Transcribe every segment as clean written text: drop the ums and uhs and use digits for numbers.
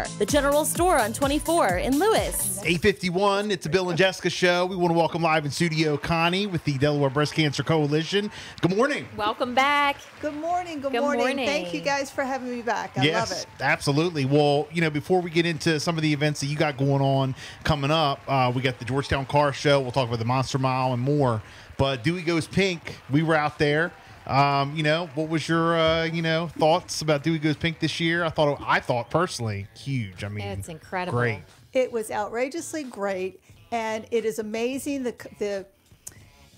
The General Store on 24 in Lewis. 8:51, it's a Bill and Jessica show. We want to welcome live in studio Connie with the Delaware Breast Cancer Coalition. Good morning. Welcome back. Good morning. Good morning. Thank you guys for having me back. I love it. Absolutely. Well, before we get into some of the events that you got going on coming up, we got the Georgetown Car Show. We'll talk about the Monster Mile and more. But Dewey Goes Pink, we were out there. What was your, thoughts about Dewey Goes Pink this year? I thought personally, huge. I mean, it's incredible. Great. It was outrageously great, and it is amazing the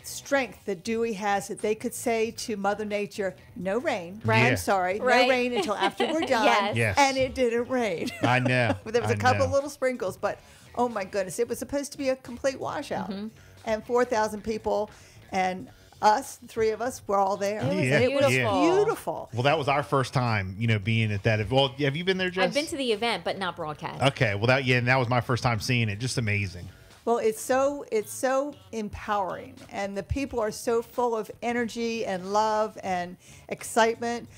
strength that Dewey has that they could say to Mother Nature, no rain. Right. I'm sorry, Right. No rain until after we're done. Yes. And it didn't rain. I know. There was a couple of little sprinkles, but oh my goodness, it was supposed to be a complete washout. Mm-hmm. And 4,000 people, and us, three of us, were all there. It was And it was beautiful. beautiful. Well, that was our first time, being at that. Well, have you been there, Jess? I've been to the event, but not broadcast. Okay. Well, that was my first time seeing it. Just amazing. Well, it's so empowering, and the people are so full of energy and love and excitement.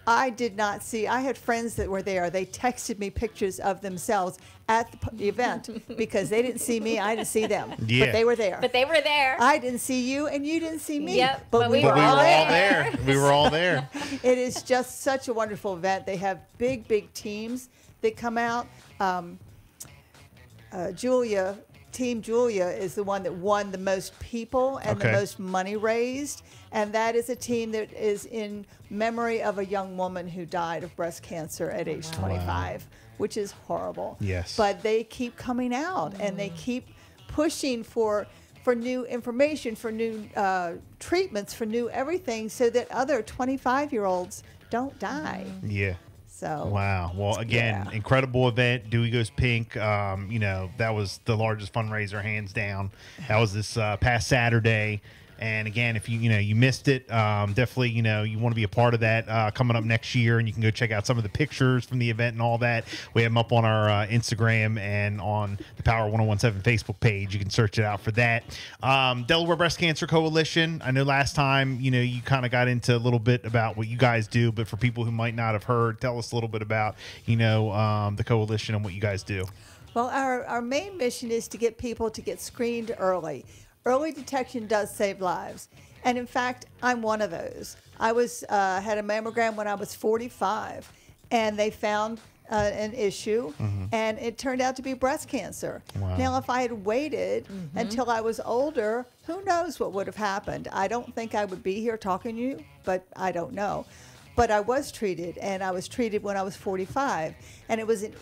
I did not see. I had friends that were there. They texted me pictures of themselves at the event because they didn't see me. I didn't see them, Yeah. but they were there. But they were there. I didn't see you, and you didn't see me. Yep, but we but were we all were all there. We were all there. It is just such a wonderful event. They have big teams that come out. Team Julia is the one that won the most people and the most money raised. And that is a team that is in memory of a young woman who died of breast cancer at age 25, which is horrible. Yes. But they keep coming out and they keep pushing for new information, for new treatments, for new everything, so that other 25-year-olds don't die. Yeah. So wow. Well, again, incredible event. Dewey Goes Pink. That was the largest fundraiser, hands down. That was this past Saturday. And again, if you missed it, definitely, you want to be a part of that coming up next year. And you can go check out some of the pictures from the event and all that. We have them up on our Instagram and on the Power 1017 Facebook page. You can search it out for that. Delaware Breast Cancer Coalition. I know last time, you kind of got into a little bit about what you guys do, but for people who might not have heard, tell us a little bit about, the coalition and what you guys do. Well, our main mission is to get people to get screened early. Early detection does save lives. And in fact, I'm one of those. I had a mammogram when I was 45, and they found an issue, and it turned out to be breast cancer. Wow. Now, if I had waited until I was older, who knows what would have happened? I don't think I would be here talking to you, but I don't know. But I was treated, and I was treated when I was 45, and it was an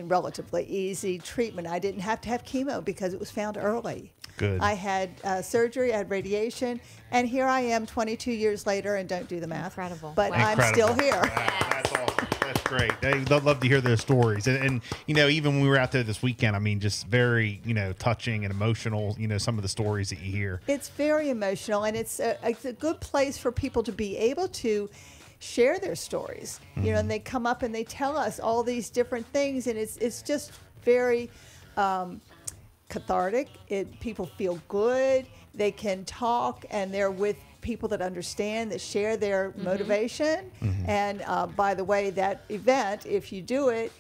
relatively easy treatment. I didn't have to have chemo because it was found early. Good. I had surgery, I had radiation, and here I am 22 years later, and don't do the math. Incredible. But Wow. I'm still here. That's awesome. That's great. I'd love to hear those stories. And even when we were out there this weekend, just very, touching and emotional, some of the stories that you hear. It's very emotional, and it's a good place for people to be able to share their stories, and they come up and they tell us all these different things, and it's just very cathartic. People feel good. They can talk, and they're with people that understand, that share their motivation. And by the way, that event, if you do it,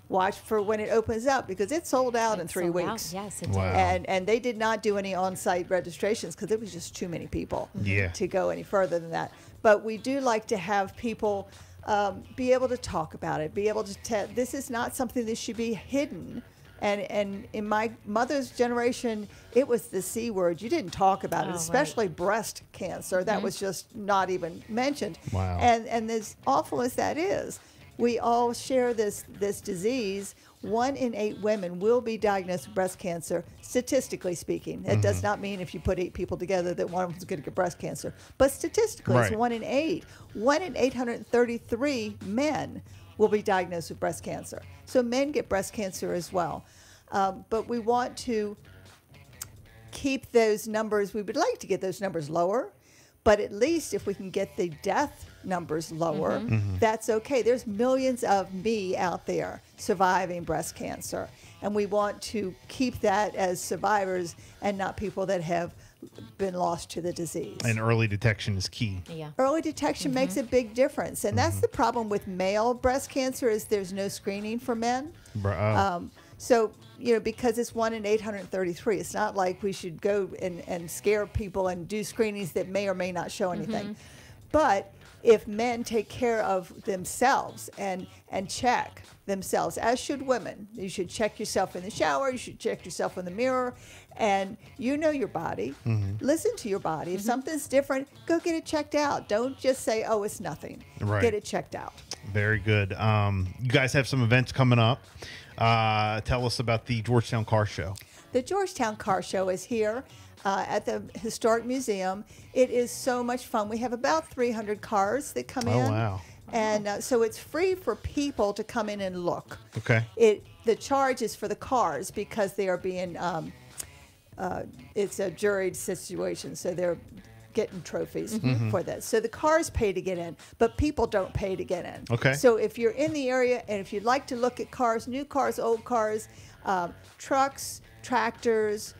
watch for when it opens up, because it's sold out in 3 weeks. Yes, it Wow. did. And they did not do any on-site registrations because it was just too many people to go any further than that. But we do like to have people be able to talk about it, be able to tell. This is not something that should be hidden. And in my mother's generation, it was the C word. You didn't talk about it, especially breast cancer. That was just not even mentioned. Wow. And as awful as that is, we all share this disease. 1 in 8 women will be diagnosed with breast cancer, statistically speaking. That does not mean if you put 8 people together that one of them is going to get breast cancer. But statistically, it's 1 in 8. 1 in 833 men will be diagnosed with breast cancer. So men get breast cancer as well. But we want to keep those numbers. We would like to get those numbers lower. But at least if we can get the death numbers lower, that's okay. There's millions of me out there surviving breast cancer. And we want to keep that as survivors and not people that have been lost to the disease. And early detection is key. Yeah. Early detection makes a big difference, and that's the problem with male breast cancer is there's no screening for men. So, because it's 1 in 833, it's not like we should go and scare people and do screenings that may or may not show anything. But if men take care of themselves and check themselves, as should women, you should check yourself in the shower, you should check yourself in the mirror, and you know your body. Listen to your body. If something's different, go get it checked out. Don't just say, oh, it's nothing. Right. Get it checked out. Very good. You guys have some events coming up. Tell us about the Georgetown Car Show. The Georgetown Car Show is here at the Historic Museum. It is so much fun. We have about 300 cars that come in. Oh, wow. And so it's free for people to come in and look. Okay. The charge is for the cars because they are being, it's a juried situation, so they're getting trophies for this. So the cars pay to get in, but people don't pay to get in. Okay. So if you're in the area and if you'd like to look at cars, new cars, old cars, trucks, tractors,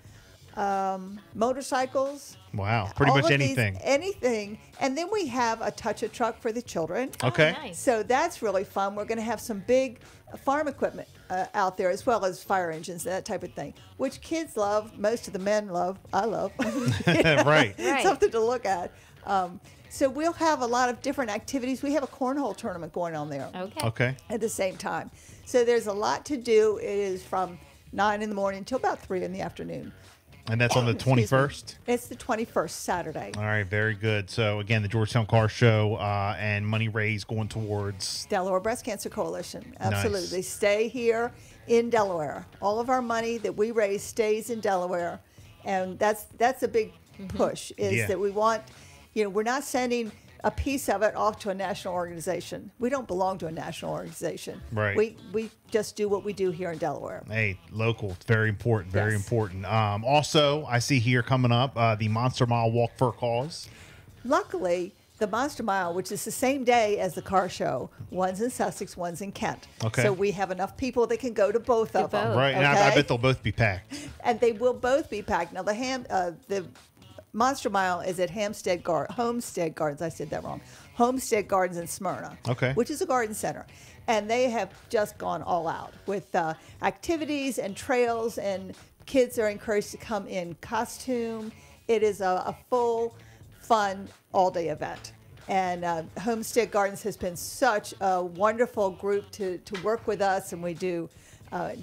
motorcycles. Wow. Pretty all much of these- anything. anything. And then we have a touch-a-truck for the children. Okay. Oh, nice. So that's really fun. We're going to have some big farm equipment out there, as well as fire engines, that type of thing, which kids love. Most of the men love. I love. Right. Right. Something to look at. So we'll have a lot of different activities. We have a cornhole tournament going on there Okay. Okay. at the same time. So there's a lot to do. It is from 9 in the morning until about 3 in the afternoon. And that's on the Excuse me. 21st? It's the 21st, Saturday. All right. Very good. So, again, the Georgetown Car Show and money raised going towards. Delaware Breast Cancer Coalition. Absolutely. Nice. Stay here in Delaware. All of our money that we raise stays in Delaware. And that's a big push is Yeah. that we want, we're not sending a piece of it off to a national organization. We don't belong to a national organization. Right. We just do what we do here in Delaware. Hey, local. It's very important. Very Yes. important. Also, I see here coming up the Monster Mile Walk for a Cause. Luckily, the Monster Mile, which is the same day as the car show, one's in Sussex, one's in Kent. Okay. So we have enough people that can go to both of them. both. Right. And I Okay? bet they'll both be packed. And they will both be packed. Now, the Monster Mile is at Homestead Gardens. I said that wrong. Homestead Gardens in Smyrna. Okay. Which is a garden center. And they have just gone all out with activities and trails, and kids are encouraged to come in costume. It is a full, fun, all-day event. And Homestead Gardens has been such a wonderful group to work with us, and we do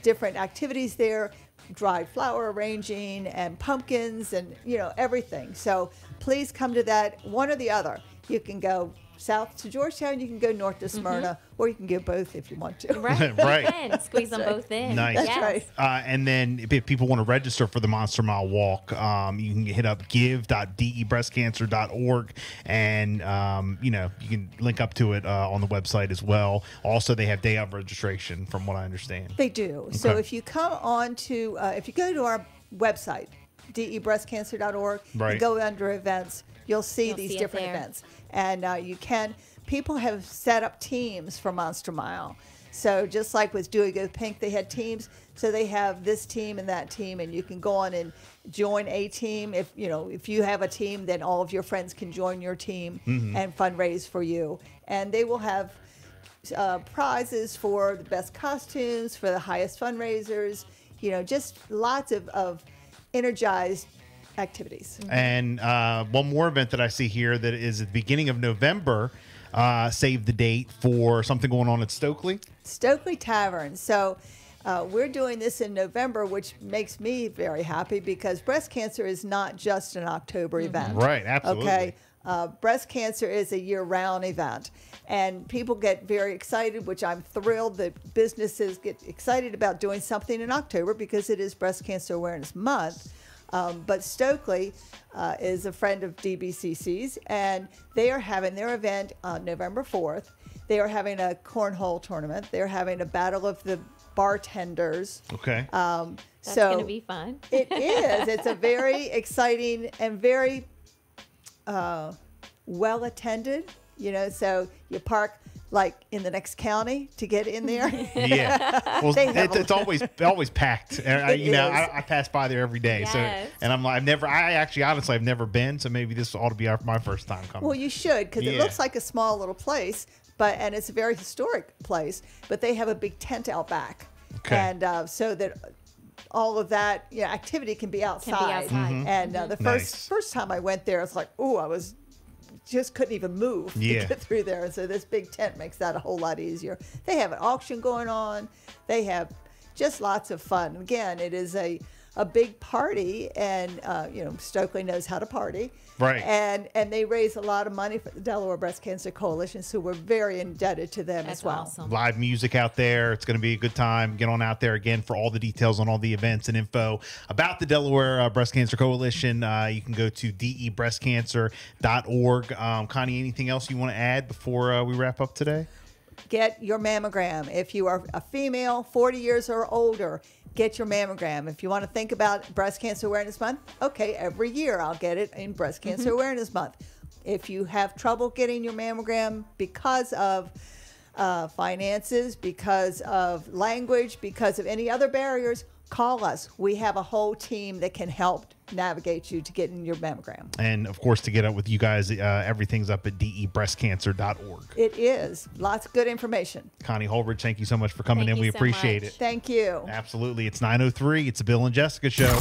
different activities there, dried flower arranging and pumpkins and everything. So please come to that, one or the other. You can go south to Georgetown, you can go north to Smyrna, or you can go both if you want to. Right. Right. Both in. Squeeze them both in. Nice. That's Yes. right. And then if people want to register for the Monster Mile Walk, you can hit up give.debreastcancer.org, and you can link up to it on the website as well. Also, they have day of registration, from what I understand. They do. So Okay. if you come on to, if you go to our website, debreastcancer.org, Right. and go under events, you'll see You'll these see it different there. events. And people have set up teams for Monster Mile. So just like with Do It Go Pink, they had teams. So they have this team and that team, and you can go on and join a team. If you have a team, then all of your friends can join your team and fundraise for you. And they will have prizes for the best costumes, for the highest fundraisers, just lots of energized activities. And one more event that I see here that is at the beginning of November. Save the date for something going on at Stokely. Stokely Tavern. So we're doing this in November, which makes me very happy because breast cancer is not just an October event. Right, absolutely. Okay. Breast cancer is a year-round event, and people get very excited, which I'm thrilled that businesses get excited about doing something in October because it is Breast Cancer Awareness Month. But Stokely is a friend of DBCC's, and they are having their event on November 4th. They are having a cornhole tournament. They're having a battle of the bartenders. Okay. That's so going to be fun. it is. It's a very exciting and very well attended. So you park like in the next county to get in there. Yeah, well, They have it's always packed. And It is. I pass by there every day. Yes. So, and I actually honestly I've never been. So maybe this ought to be my first time coming. Well, you should, because it Yeah. looks like a small little place, and it's a very historic place. But they have a big tent out back, Okay. and so that all of that activity can be outside. outside. And the Nice. first time I went there, it's like, oh, I was just couldn't even move Yeah. to get through there. And so this big tent makes that a whole lot easier. They have an auction going on. They have just lots of fun. Again, it is a big party, and Stokely knows how to party. Right. And they raise a lot of money for the Delaware Breast Cancer Coalition, so we're very indebted to them That's as well. awesome. Live music out there. It's going to be a good time. Get on out there again for all the details on all the events and info about the Delaware Breast Cancer Coalition. You can go to debreastcancer.org. Connie, anything else you want to add before we wrap up today? Get your mammogram. If you are a female, 40 years or older, get your mammogram. If you want to think about Breast Cancer Awareness Month, okay, every year I'll get it in Breast Cancer Awareness Month. If you have trouble getting your mammogram because of finances, because of language, because of any other barriers, call us. We have a whole team that can help navigate you to getting your mammogram. And of course, to get up with you guys, everything's up at debreastcancer.org. It is. Lots of good information. Connie Holbridge, thank you so much for coming Thank in. you We so appreciate much. it. Thank you. Absolutely. It's 9:03. It's a Bill and Jessica show.